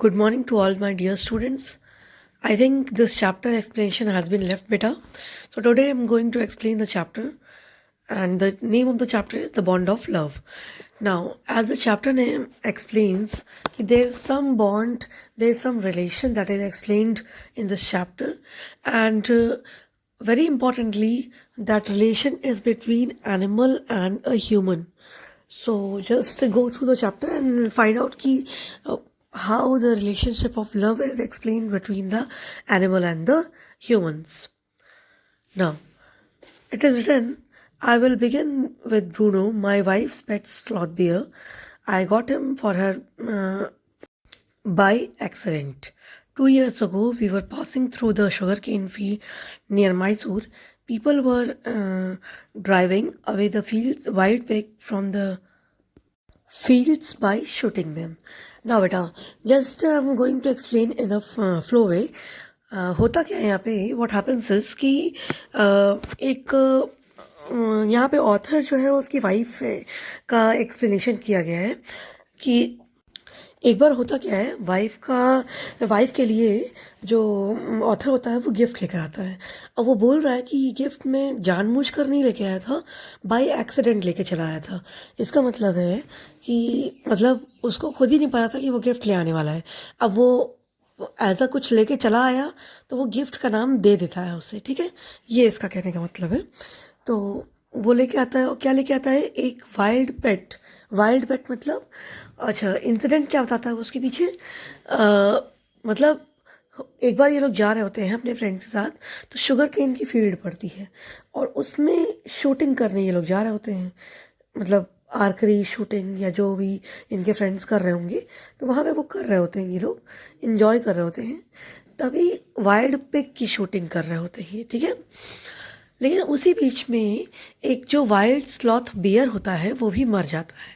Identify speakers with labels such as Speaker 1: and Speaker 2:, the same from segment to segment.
Speaker 1: Good morning to all my dear students. I think this chapter explanation has been left better. So today I'm going to explain the chapter, and the name of the chapter is The Bond of Love. Now, as the chapter name explains, there's some bond, there's some relation that is explained in this chapter, and very importantly, that relation is between animal and a human. So just go through the chapter and find out how the relationship of love is explained between the animal and the humans. Now, it is written, I will begin with Bruno, my wife's pet sloth bear. I got him for her by accident. 2 years ago, we were passing through the sugarcane field near Mysore. People were driving away the fields, wild pig from the fields by shooting them. Now beta, just I'm going to explain in a flow way. होता क्या है यहाँ पे, what happens is कि एक यहाँ पे author जो है उसकी वाइफ का एक्सप्लेनेशन किया गया है कि एक बार होता क्या है, वाइफ के लिए जो ऑथर होता है वो गिफ्ट लेकर आता है। और वो बोल रहा है कि ये गिफ्ट में जानबूझकर नहीं लेके आया था, बाय एक्सीडेंट लेके चला आया था। इसका मतलब है कि मतलब उसको खुद ही नहीं पता था कि वो गिफ्ट ले आने वाला है। अब वो ऐसा कुछ लेके चला आया तो वो गिफ्ट का नाम दे देता है उसे, ठीक है। ये इसका कहने का मतलब है। तो वो लेके आता है, और क्या लेके आता है, एक वाइल्ड पेट मतलब, अच्छा इंसिडेंट क्या बताता है उसके पीछे, मतलब एक बार ये लोग जा रहे होते हैं अपने फ्रेंड्स के साथ, तो शुगर केन की फील्ड पड़ती है और उसमें शूटिंग करने ये लोग जा रहे होते हैं, मतलब आर्करी शूटिंग या जो भी इनके फ्रेंड्स कर रहे होंगे, तो वहाँ पे वो कर रहे होते हैं, ये लोग इन्जॉय कर रहे होते हैं। तभी वाइल्ड पिग की शूटिंग कर रहे होते हैं, ठीक है। लेकिन उसी बीच में एक जो वाइल्ड स्लॉथ बियर होता है वो भी मर जाता है।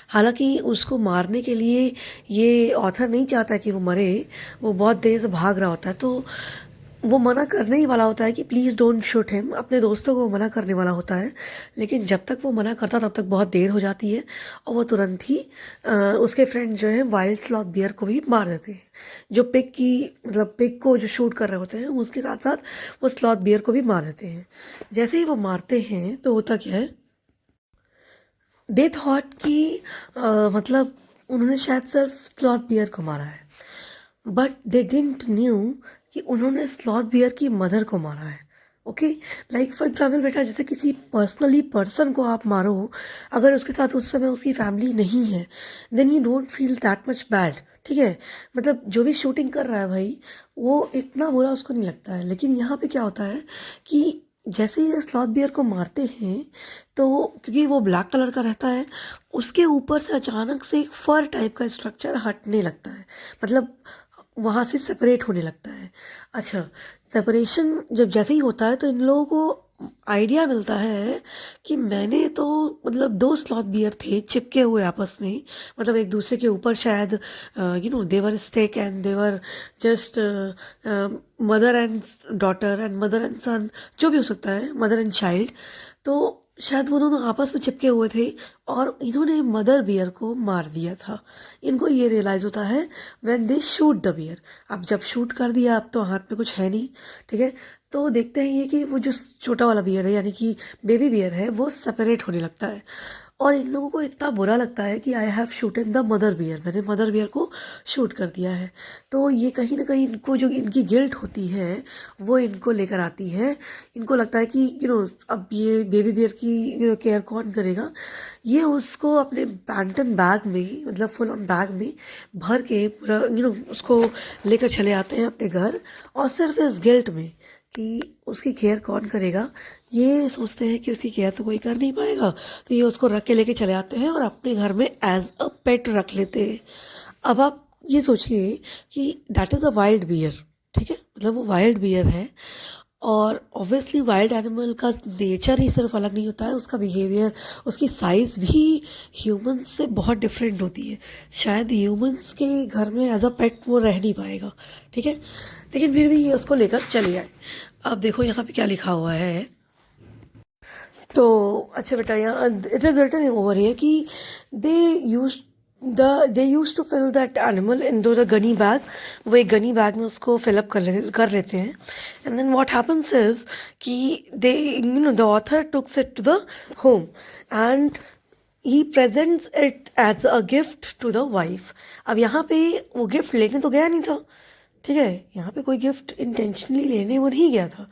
Speaker 1: हालांकि उसको मारने के लिए ये ऑथर नहीं चाहता कि वो मरे, वो बहुत देर से भाग रहा होता है, तो वो मना करने ही वाला होता है कि प्लीज़ डोंट शूट हिम, अपने दोस्तों को मना करने वाला होता है। लेकिन जब तक वो मना करता तब तक बहुत देर हो जाती है और वो तुरंत ही उसके फ्रेंड जो है वाइल्ड स्लॉथ बियर को भी मार देते हैं। जो पिग को जो शूट कर रहे होते हैं उसके साथ साथ वो स्लॉथ बियर को भी मार देते हैं। जैसे ही वो मारते हैं तो होता क्या है, दे थॉट कि मतलब उन्होंने शायद सिर्फ स्लॉथ बियर को मारा है, बट दे डिडंट न्यू कि उन्होंने स्लॉथ बियर की मदर को मारा है। ओके, लाइक फॉर एग्जाम्पल बेटा, जैसे किसी पर्सन को आप मारो, अगर उसके साथ उस समय उसकी फैमिली नहीं है, then you don't feel that much bad, ठीक है। मतलब जो भी शूटिंग कर रहा है भाई, वो इतना बुरा उसको नहीं लगता है। लेकिन यहाँ पे क्या होता है कि जैसे ही स्लॉथ बियर को मारते हैं, तो क्योंकि वो ब्लैक कलर का रहता है, उसके ऊपर से अचानक से एक फर टाइप का स्ट्रक्चर हटने लगता है, मतलब वहाँ से सेपरेट होने लगता है। अच्छा, सेपरेशन जब जैसे ही होता है तो इन लोगों को आइडिया मिलता है कि मैंने तो मतलब दो स्लॉथ बियर थे चिपके हुए आपस में, मतलब एक दूसरे के ऊपर शायद they were stack and they were just mother and daughter and mother and son, जो भी हो सकता है, मदर एंड चाइल्ड। तो शायद वो दोनों आपस में चिपके हुए थे और इन्होंने मदर बियर को मार दिया था। इनको ये रियलाइज़ होता है when they shoot the bear. अब जब शूट कर दिया, अब तो हाथ में कुछ है नहीं, ठीक है। तो देखते हैं ये कि वो जो छोटा वाला बियर है, यानी कि बेबी बियर है, वो सेपरेट होने लगता है। और इन लोगों को इतना बुरा लगता है कि I have shot the mother bear, मैंने मदर बियर को शूट कर दिया है। तो ये कहीं ना कहीं इनको जो इनकी गिल्ट होती है वो इनको लेकर आती है। इनको लगता है कि अब ये बेबी बियर की केयर कौन करेगा। ये उसको अपने पैंटन बैग में, मतलब फुल ऑन बैग में भर के पूरा उसको लेकर चले आते हैं अपने घर, और सिर्फ इस गिल्ट में कि उसकी केयर कौन करेगा, ये सोचते हैं कि उसकी केयर तो कोई कर नहीं पाएगा, तो ये उसको रख के लेके चले आते हैं और अपने घर में एज अ पेट रख लेते हैं। अब आप ये सोचिए कि that is a wild bear, ठीक है, मतलब वो वाइल्ड बियर है। और ऑब्वियसली वाइल्ड एनिमल का नेचर ही सिर्फ अलग नहीं होता है, उसका बिहेवियर, उसकी साइज़ भी ह्यूमंस से बहुत डिफरेंट होती है। शायद ह्यूमंस के घर में एज अ पेट वो रह नहीं पाएगा, ठीक है, लेकिन फिर भी ये उसको लेकर चले आए। अब देखो यहाँ पे क्या लिखा हुआ है। तो अच्छा बेटा, यहाँ it is written over here कि they use they use to fill that animal into the gunny bag, वो एक गनी बैग में उसको फिलअप कर लेते हैं. And then what happens is कि they the author took it to the home and he presents it as a gift to the wife. अब यहाँ पे वो गिफ्ट लेने तो गया नहीं था, ठीक है, यहाँ पे कोई गिफ्ट इंटेंशनली लेने वो नहीं गया था.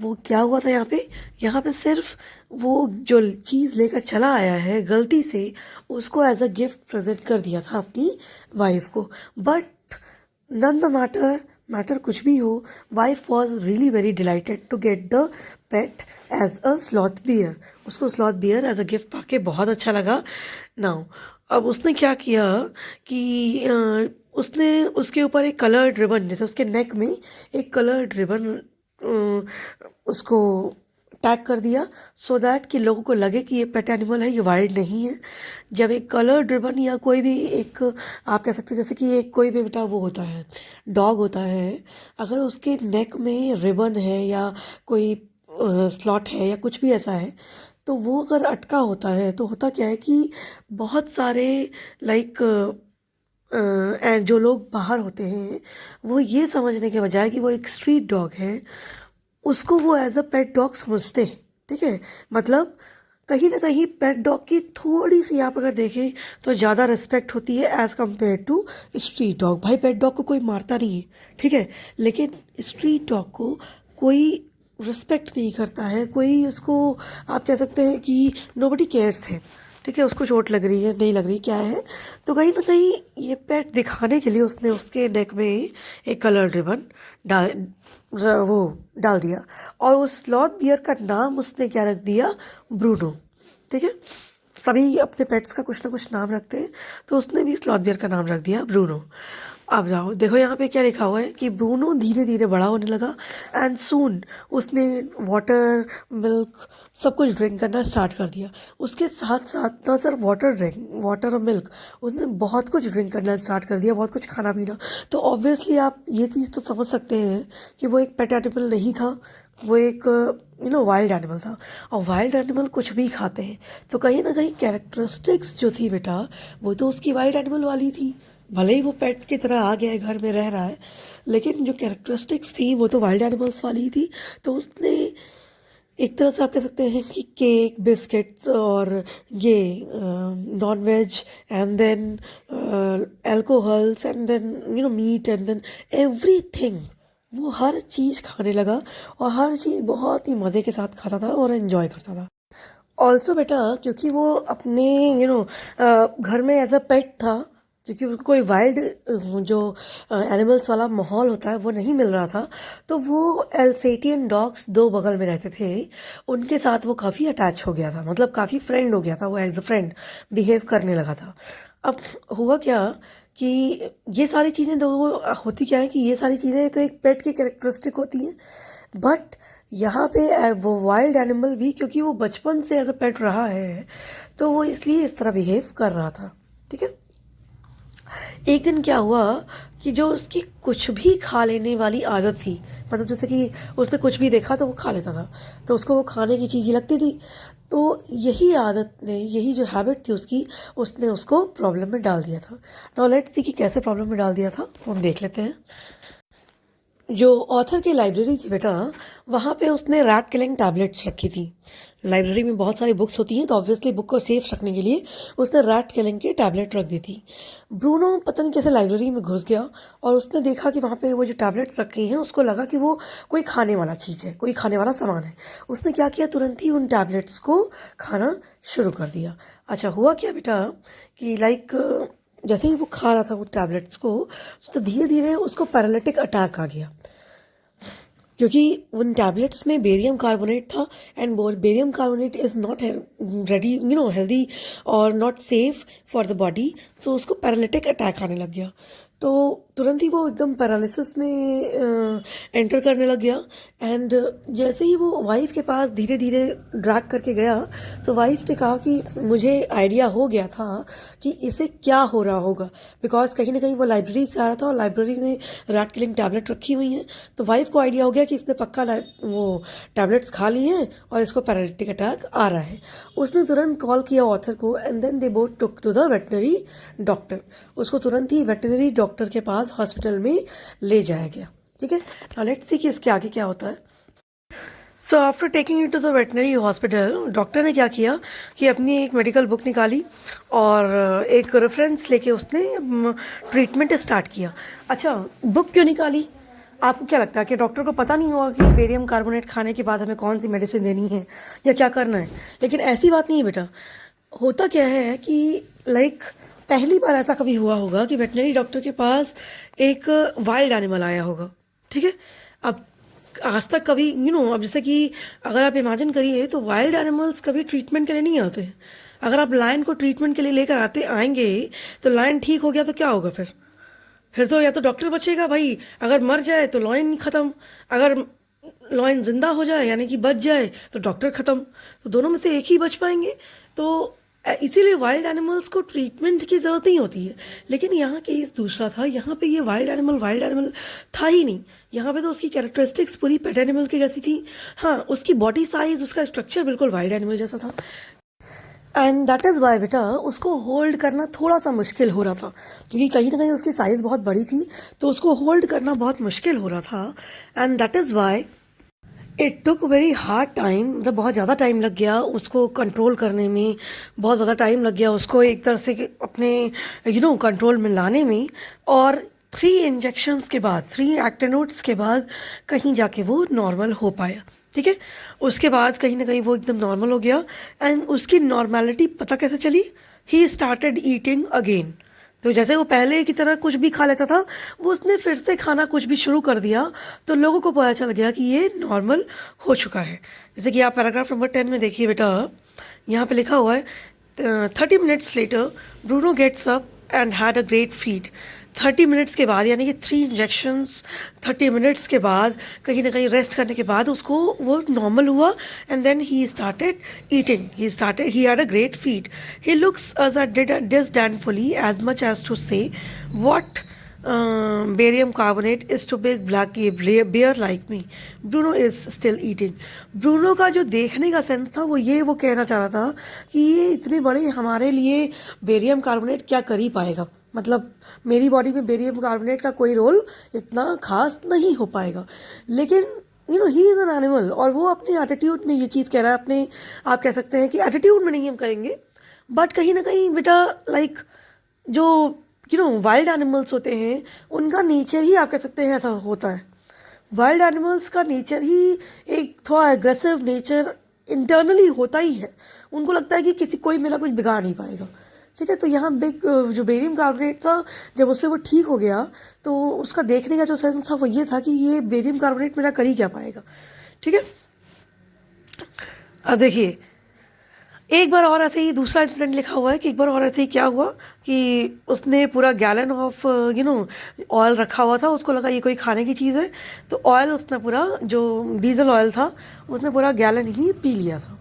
Speaker 1: वो क्या हुआ था यहाँ पे सिर्फ वो जो चीज़ लेकर चला आया है गलती से उसको एज अ गिफ्ट प्रेजेंट कर दिया था अपनी वाइफ को. बट नन द मैटर कुछ भी हो, wife was really very delighted to get the pet as a sloth bear. उसको sloth bear as a gift पाके बहुत अच्छा लगा. नाउ अब उसने क्या किया कि उसने उसके ऊपर एक कलर्ड रिबन, जैसे उसके नेक में एक कलर्ड रिबन उसको टैग कर दिया सो दैट कि लोगों को लगे कि ये पेट एनिमल है, ये वाइल्ड नहीं है. जब एक कलर्ड रिबन या कोई भी एक, आप कह सकते हैं जैसे कि एक कोई भी बेटा वो होता है, डॉग होता है, अगर उसके नेक में रिबन है या कोई स्लॉट है या कुछ भी ऐसा है, तो वो अगर अटका होता है तो होता क्या है कि बहुत सारे लाइक जो लोग बाहर होते हैं वो ये समझने के बजाय कि वो एक स्ट्रीट डॉग है, उसको वो एज अ पेट डॉग समझते हैं. ठीक है, मतलब कहीं ना कहीं पेट डॉग की थोड़ी सी आप अगर देखें तो ज़्यादा रिस्पेक्ट होती है as compare to street dog. भाई पेट डॉग को कोई मारता नहीं है, ठीक है, लेकिन स्ट्रीट डॉग को कोई रिस्पेक्ट नहीं करता है, कोई उसको आप कह सकते हैं कि नोबडी केयर्स है. ठीक है, उसको चोट लग रही है नहीं लग रही क्या है, तो कहीं ना कहीं ये पेट दिखाने के लिए उसने उसके नेक में एक कलर रिबन डाल वो डाल दिया. और उस स्लॉथ बियर का नाम उसने क्या रख दिया, ब्रूनो. ठीक है, सभी अपने पेट्स का कुछ ना कुछ नाम रखते हैं, तो उसने भी स्लॉथ बियर का नाम रख दिया ब्रूनो. अब जाओ देखो यहाँ पे क्या लिखा हुआ है कि ब्रूनो धीरे धीरे बड़ा होने लगा एंड सून उसने वाटर मिल्क सब कुछ ड्रिंक करना स्टार्ट कर दिया. उसके साथ साथ ना सिर्फ वाटर और मिल्क, उसने बहुत कुछ ड्रिंक करना स्टार्ट कर दिया, बहुत कुछ खाना पीना. तो ऑब्वियसली आप ये चीज़ तो समझ सकते हैं कि वो एक पेट एनिमल नहीं था, वो एक वाइल्ड एनिमल था. और वाइल्ड एनिमल कुछ भी खाते हैं, तो कहीं ना कहीं कैरेक्टरिस्टिक्स जो थी बेटा वो तो उसकी वाइल्ड एनिमल वाली थी. भले ही वो पेट की तरह आ गया है, घर में रह रहा है, लेकिन जो कैरेक्टरिस्टिक्स थी वो तो वाइल्ड एनिमल्स वाली ही थी. तो उसने एक तरह से आप कह सकते हैं कि केक बिस्किट्स और ये non veg and then alcohols and then meat and then everything, वो हर चीज़ खाने लगा और हर चीज़ बहुत ही मज़े के साथ खाता था और एंजॉय करता था. ऑल्सो बेटा क्योंकि वो अपने घर में एज अ पेट था, क्योंकि उसको कोई वाइल्ड जो एनिमल्स वाला माहौल होता है वो नहीं मिल रहा था, तो वो एल्सेटियन डॉग्स दो बगल में रहते थे, उनके साथ वो काफ़ी अटैच हो गया था, मतलब काफ़ी फ्रेंड हो गया था, वो एज अ फ्रेंड बिहेव करने लगा था. अब हुआ क्या कि ये सारी चीज़ें तो होती क्या है कि ये सारी चीज़ें तो एक पेट की कैरेक्टरिस्टिक होती हैं, बट यहाँ पे वो वाइल्ड एनिमल भी क्योंकि वो बचपन से एज अ पेट रहा है तो वो इसलिए इस तरह बिहेव कर रहा था. ठीक है, एक दिन क्या हुआ कि जो उसकी कुछ भी खा लेने वाली आदत थी, मतलब जैसे कि उसने कुछ भी देखा तो वो खा लेता था, तो उसको वो खाने की चीज़ ही लगती थी. तो यही आदत ने, यही जो हैबिट थी उसकी, उसने उसको प्रॉब्लम में डाल दिया था. नाउ लेट्स सी कि कैसे प्रॉब्लम में डाल दिया था, हम देख लेते हैं. जो ऑथर की लाइब्रेरी थी बेटा, वहाँ पे उसने रैट किलिंग टैबलेट्स रखी थी. लाइब्रेरी में बहुत सारी बुक्स होती हैं, तो ऑब्वियसली बुक को सेफ रखने के लिए उसने रैट किलिंग की टैबलेट रख दी थी. ब्रूनो पता नहीं कैसे लाइब्रेरी में घुस गया और उसने देखा कि वहाँ पे वो जो टैबलेट्स रखी हैं, उसको लगा कि वो कोई खाने वाला चीज़ है, कोई खाने वाला सामान है. उसने क्या किया, तुरंत ही उन टैबलेट्स को खाना शुरू कर दिया. अच्छा हुआ क्या बेटा कि लाइक जैसे ही वो खा रहा था वो टैबलेट्स को, तो धीरे धीरे उसको पैरालिटिक अटैक आ गया, क्योंकि उन टैबलेट्स में बेरियम कार्बोनेट था and barium carbonate is not ready healthy और not safe for the body. So उसको पैरालिटिक अटैक आने लग गया. तो तुरंत ही वो एकदम पैरालिसिस में एंटर करने लग गया। एंड जैसे ही वो वाइफ के पास धीरे धीरे ड्रैग करके गया, तो वाइफ ने कहा कि मुझे आइडिया हो गया था कि इसे क्या हो रहा होगा, बिकॉज कहीं ना कहीं वो लाइब्रेरी से आ रहा था और लाइब्रेरी में रैट किलिंग टैबलेट रखी हुई हैं। तो वाइफ को आइडिया हो गया कि इसने पक्का वो टैबलेट्स खा लिए हैं और इसको पैरालिटिक अटैक आ रहा है। उसने तुरंत कॉल किया ऑथर को, and then they both took to the veterinary doctor. उसको तुरंत ही वेटनरी डॉक्टर के पास हॉस्पिटल में ले जाया गया। ठीक है, नाउ लेट्स सी कि इसके आगे क्या होता है। So after taking it to the veterinary hospital, doctor ने क्या किया कि अपनी एक मेडिकल बुक निकाली और एक रेफरेंस लेके उसने ट्रीटमेंट स्टार्ट किया। अच्छा, बुक क्यों निकाली? आपको क्या लगता है कि डॉक्टर को पता नहीं होगा कि बेरियम कार्बोनेट खाने के बाद हमें कौन सी मेडिसिन देनी है या क्या करना है? लेकिन ऐसी बात नहीं है बेटा। होता क्या है कि पहली बार ऐसा कभी हुआ होगा कि वेटनरी डॉक्टर के पास एक वाइल्ड एनिमल आया होगा। ठीक है, अब आज तक कभी अब जैसे कि अगर आप इमेजिन करिए तो वाइल्ड एनिमल्स कभी ट्रीटमेंट के लिए नहीं आते। अगर आप लायन को ट्रीटमेंट के लिए लेकर आएंगे तो लायन ठीक हो गया तो क्या होगा? फिर तो या तो डॉक्टर बचेगा भाई, अगर मर जाए तो लॉयन ख़त्म, अगर लॉयन जिंदा हो जाए यानी कि बच जाए तो डॉक्टर ख़त्म। तो दोनों में से एक ही बच पाएंगे। तो इसीलिए वाइल्ड एनिमल्स को ट्रीटमेंट की ज़रूरत नहीं होती है। लेकिन यहाँ केस दूसरा था। यहाँ पे ये वाइल्ड एनिमल था ही नहीं। यहाँ पे तो उसकी कैरेक्टरिस्टिक्स पूरी पेट एनिमल की जैसी थी। हाँ, उसकी बॉडी साइज, उसका स्ट्रक्चर बिल्कुल वाइल्ड एनिमल जैसा था। एंड दैट इज़ वाई बेटा उसको होल्ड करना थोड़ा सा मुश्किल हो रहा था, क्योंकि कहीं ना कहीं उसकी साइज़ बहुत बड़ी थी, तो उसको होल्ड करना बहुत मुश्किल हो रहा था। And that is why it took very hard time. मतलब बहुत ज़्यादा टाइम लग गया उसको कंट्रोल करने में, बहुत ज़्यादा टाइम लग गया उसको एक तरह से अपने कंट्रोल में लाने में। और 3 इंजेक्शंस के बाद, 3 एक्टेनोड्स के बाद कहीं जाके वो नॉर्मल हो पाया। ठीक है, उसके बाद कहीं ना कहीं वो एकदम नॉर्मल हो गया। एंड उसकी नॉर्मेलिटी पता कैसे चली? ही स्टार्टेड ईटिंग अगेन। तो जैसे वो पहले की तरह कुछ भी खा लेता था, वो उसने फिर से खाना कुछ भी शुरू कर दिया। तो लोगों को पता चल गया कि ये नॉर्मल हो चुका है। जैसे कि आप पैराग्राफ नंबर 10 में देखिए बेटा, यहाँ पे लिखा हुआ है 30 minutes later Bruno gets up and had a great feed. 30 minutes के बाद, यानी कि 3 इंजेक्शंस 30 मिनट्स के बाद, कहीं ना कहीं रेस्ट करने के बाद उसको वो नॉर्मल हुआ। And then he started eating, he had a great feed. He looks disdainfully as much as to say what barium carbonate is to big black bear like me. Bruno is still eating. Bruno का जो देखने का sense था वो कहना चाह रहा था कि ये इतने बड़े हमारे लिए बेरियम कार्बोनेट क्या कर ही पाएगा। मतलब मेरी बॉडी में बेरियम कार्बोनेट का कोई रोल इतना खास नहीं हो पाएगा। लेकिन ही इज़ एन एनिमल, और वो अपने एटीट्यूड में ये चीज़ कह रहा है। अपने आप कह सकते हैं कि एटीट्यूड में नहीं हम कहेंगे, बट कहीं ना कहीं बेटा जो वाइल्ड एनिमल्स होते हैं उनका नेचर ही आप कह सकते हैं ऐसा होता है। वाइल्ड एनिमल्स का नेचर ही एक थोड़ा एग्रेसिव नेचर इंटरनली होता ही है। उनको लगता है कि कोई मेरा कुछ बिगाड़ नहीं पाएगा। ठीक है, तो यहाँ जो बेरियम कार्बोनेट था, जब उससे वो ठीक हो गया तो उसका देखने का जो सेंस था वो ये था कि ये बेरियम कार्बोनेट मेरा कर ही क्या पाएगा। ठीक है, अब देखिए एक बार और ऐसे ही दूसरा इंसिडेंट लिखा हुआ है कि एक बार और ऐसे ही क्या हुआ कि उसने पूरा गैलन ऑफ ऑयल रखा हुआ था। उसको लगा ये कोई खाने की चीज़ है, तो ऑयल उसने पूरा, जो डीजल ऑयल था, उसने पूरा गैलन ही पी लिया था।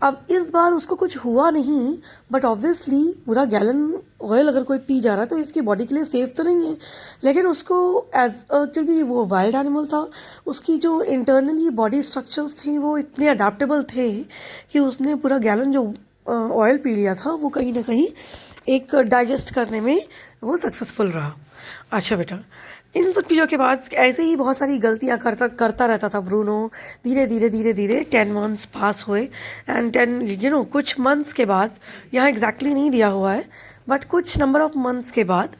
Speaker 1: अब इस बार उसको कुछ हुआ नहीं, बट ऑब्वियसली पूरा गैलन ऑयल अगर कोई पी जा रहा है तो इसकी बॉडी के लिए सेफ तो नहीं है। लेकिन उसको क्योंकि वो वाइल्ड एनिमल था, उसकी जो इंटरनली बॉडी स्ट्रक्चर्स थे वो इतने अडेप्टेबल थे कि उसने पूरा गैलन जो ऑयल पी लिया था वो कहीं ना कहीं एक डाइजेस्ट करने में वो सक्सेसफुल रहा। अच्छा बेटा, इन सब चीज़ों के बाद ऐसे ही बहुत सारी गलतियाँ करता रहता था ब्रूनो। धीरे धीरे 10 मंथ्स पास हुए। एंड 10 कुछ मंथ्स के बाद, यहाँ एग्जैक्टली नहीं दिया हुआ है, बट कुछ नंबर ऑफ मंथ्स के बाद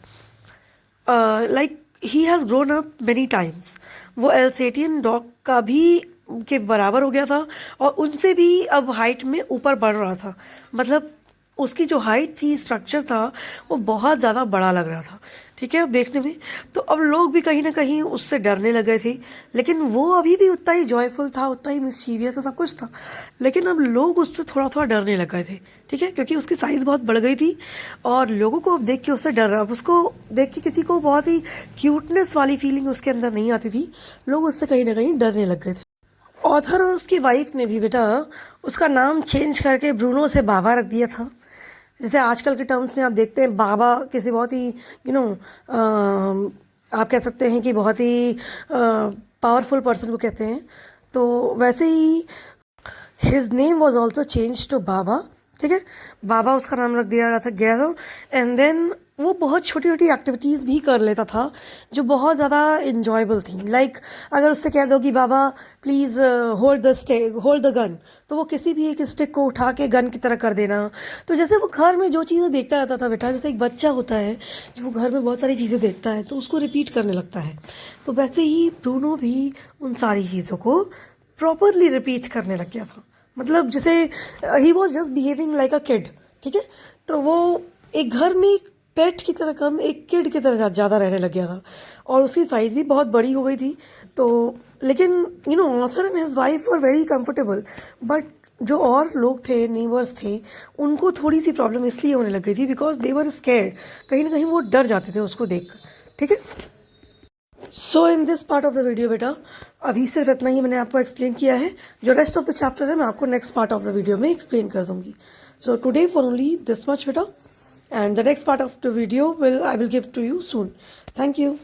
Speaker 1: he has grown up many times. वो एल्सेटियन डॉग का भी के बराबर हो गया था और उनसे भी अब हाइट में ऊपर बढ़ रहा था। मतलब उसकी जो हाइट थी, स्ट्रक्चर था, वो बहुत ज़्यादा बड़ा लग रहा था। ठीक है, अब देखने में। तो अब लोग भी कहीं ना कहीं उससे डरने लगे थे, लेकिन वो अभी भी उतना ही जॉयफुल था, उतना ही मिस्चीवियस था, सब कुछ था। लेकिन अब लोग उससे थोड़ा थोड़ा डरने लग गए थे, ठीक है, क्योंकि उसकी साइज़ बहुत बढ़ गई थी और लोगों को अब देख के उससे डर रहा। अब उसको देख के किसी को बहुत ही क्यूटनेस वाली फीलिंग उसके अंदर नहीं आती थी, लोग उससे कहीं ना कहीं डरने लग गए थे। ऑथर और उसकी वाइफ ने भी बेटा उसका नाम चेंज करके ब्रूनो से बाबा रख दिया था। जैसे आजकल के टर्म्स में आप देखते हैं बाबा किसी बहुत ही आप कह सकते हैं कि बहुत ही पावरफुल पर्सन को कहते हैं, तो वैसे ही his name was also change to Baba, ठीक है, बाबा उसका नाम रख दिया था गैरो। एंड देन वो बहुत छोटी छोटी एक्टिविटीज़ भी कर लेता था जो बहुत ज़्यादा इंजॉयबल थी। लाइक अगर उससे कह दो कि बाबा प्लीज़ होल्ड द गन, तो वो किसी भी एक स्टिक को उठा के गन की तरह कर देना। तो जैसे वो घर में जो चीज़ें देखता रहता था बेटा, जैसे एक बच्चा होता है जो वो घर में बहुत सारी चीज़ें देखता है तो उसको रिपीट करने लगता है, तो वैसे ही ब्रूनो भी उन सारी चीज़ों को प्रॉपरली रिपीट करने लग गया था। मतलब जैसे he was just behaving like a kid, ठीक है, तो वो एक घर में एक पेट की तरह कम एक किड की तरह ज़्यादा रहने लग गया था और उसकी साइज़ भी बहुत बड़ी हो गई थी। तो लेकिन author and his wife were very comfortable, but जो और लोग थे, नेबर्स थे, उनको थोड़ी सी प्रॉब्लम इसलिए होने लग गई थी बिकॉज दे वर स्कैर्ड, कहीं ना कहीं वो डर जाते थे उसको देख कर, ठीक है। So in this part of the video बेटा अभी सिर्फ इतना ही मैंने आपको एक्सप्लेन किया है। जो रेस्ट ऑफ द चैप्टर है मैं आपको next part of the video में एक्सप्लेन कर दूंगी। So today for only this much बेटा, and the next part of the video I will give to you soon. Thank you.